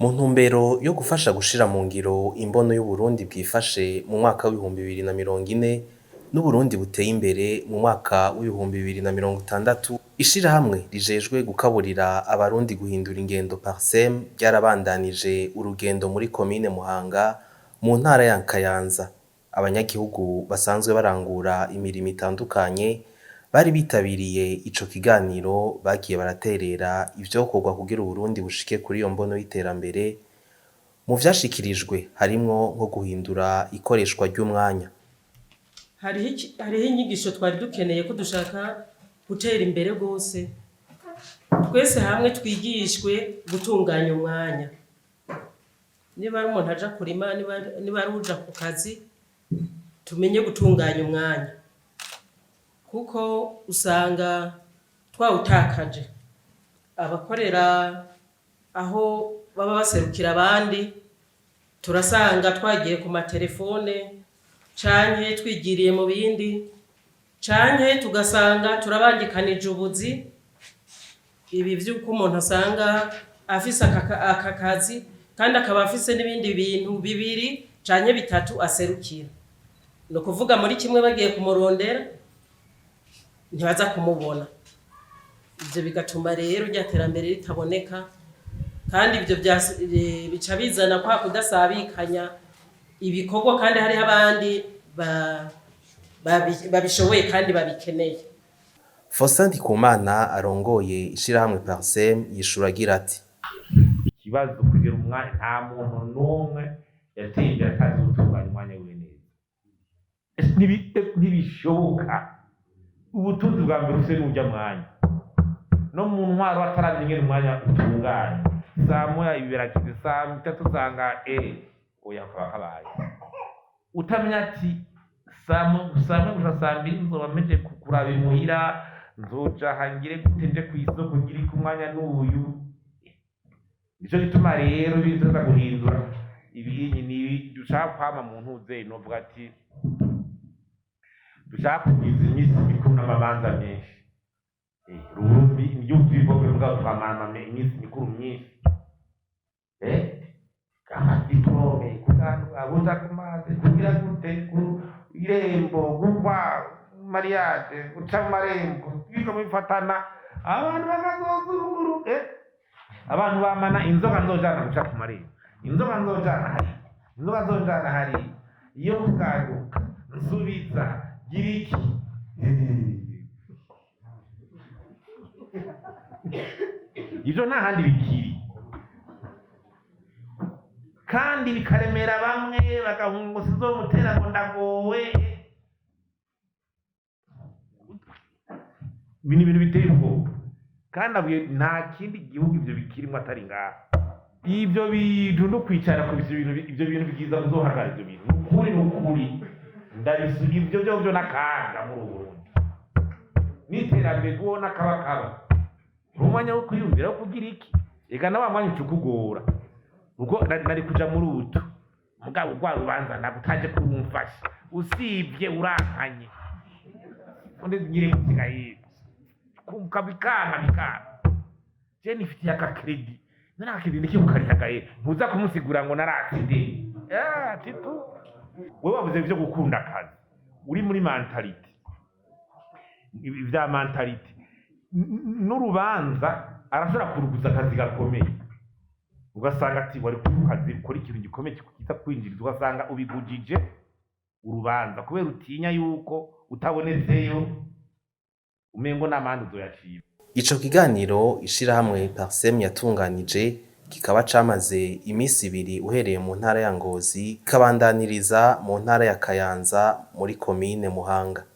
Mu ntumbero yo gufasha gushira mu ngiro imbono y'Uburundi bwifashe mu mwaka w'ibihumbi 2040 n'Uburundi buteye imbere mu mwaka w'ibihumbi 2060, ishirahamwe rijejwe gukaburira abarundi guhindura ingendo Parsem ryarabandanije urugendo muri komine Muhanga mu ntara ya Kayanza. Abanyagihugu basanzwe barangura imirimo itandukanye bari bitabiriye ico kiganiro, bagiye baraterera ivyokorwa kugira Uburundi bushike kuri iyo mbono y'iterambere. Mu vyashikirijwe harimwo nko guhindura ikoreshwa ry'umwanya. Hariho inyigisho twari dukeneye ko dushaka gutera imbere gose, twese hamwe twigishwe gutunganya umwanya. Niba ari umuntu aja kurima, niba ari uja ku kazi, tumenye gutunganya umwanya, kuko usanga twawutakaje. Abakorera aho baba baserukira abandi, turasanga twagiye ku matelefone canke twigiriye mu bindi, canke tugasanga turabangikanije ubuzi. Ibi vy'uko umuntu asanga afise aka kazi kandi akaba afise n'ibindi bintu bibiri canke bitatu aserukira. No kuvuga muri kimwe bagiye kumurondera ntibaza kumubona. Ivyo bigatuma rero rya terambere ritaboneka, kandi ivyo bica bizana kwa kudasabikanya ibikorwa, kandi hari abandi babishoboye kandi babikeneye. Faustin Ndikumana arongoye ishirahamwe Parsem yishura agira ati: ikibazo kugira umwanya, nta muntu n'umwe yateye atazi gutunganya umwanya wiwe neza. Ntibishoboka. Ubutunzi bwa mbere ufise n'urya mwanya. No mu ntwaro ataramenya umwanya utunganya. Saa moya ibiragize, saa tatu usanga oya kwa kabaye. Utamenya ati saa moya gusa saa mbiri nzoba meje kuraba imuhira, nzoja hangire gutenje kw'isoko ngiri ku mwanya n'uyu. Nico gituma rero bizoza guhindura ibinyi ni dushaka kwama mu ntuze novuga ati dushaka kugiza imisi mikuru n'amabanza menshi. Urumbi niyo twivuga kuvuga twamama imisi mikuru myinshi. Kama diplome kuganu abuza kumaze kugira gute ku irembo gumba mariage guca marembo biko bifatana abantu bakazozuruguru abantu bamana inzoga nzojana guca ku marembo, inzoga nzojana hari iyo kugaruka nsubiza giriki ivyo nta handi bikiri, kandi bikaremera bamwe bagahunga ngo sizomutera ngo ndagowe. Ibintu biteye ubwoba, kandi abwiye nta kindi gihugu ivyo bikirimwo atari ngaha. Ivyo bintu no kwicara ku ivyo bintu bigiza muzohagara ivyo bintu ukuri ndabisugi ivyo byo nakanga muri Burundi n'iterambere ubona kaba umwanya wo kwiyumvira wo kugira iki. Ega na wa mwanya ucukugora ubwo nari kuja muri utu mugabo gwa rubanza nagutaje kumufasha usibye urankanye onde nyire kusigaye kumkabikana je nifitiye aka credit nana credit niki ukarihagaye ntuza kumusigura ngo naratsinde titu wewe wavuze byo gukunda akazi uri muri mentality ivya mentality n'urubanza arashobora kuruguza akazi gakomeye, ugasanga ati wari ku kazi kuri ikintu gikomeye kikita kwinjiriza, ugasanga ubigujije urubanza kubera utinya yuko utabonetseyo umengo n'amande uzoyacira. Ico kiganiro ishirahamwe Parsem yatunganije kikaba camaze imisi 2 uhereye mu ntara ya Ngozi, kabandaniriza mu ntara ya Kayanza muri komine Muhanga.